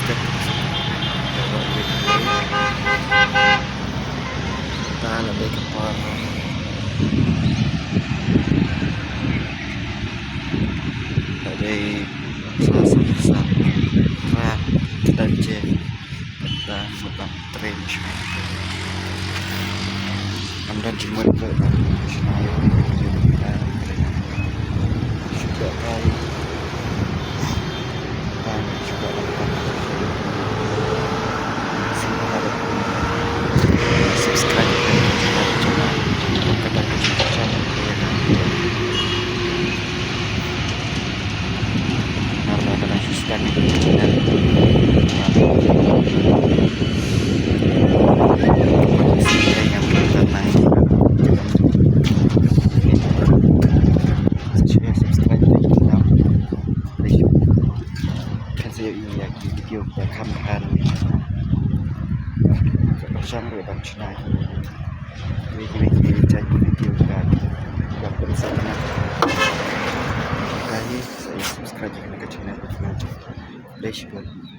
subscribe kita lebih ke dari besar dan J kita bukan trench anda cuma ke juga kali dan juga subscribe channel kita channel karena ada sistem channel yang kita naik saya subscribe channel kan saya ini lagi video rekaman bersama dengan channel video jadi video dan bersama kali saya subscribe ke channel ini.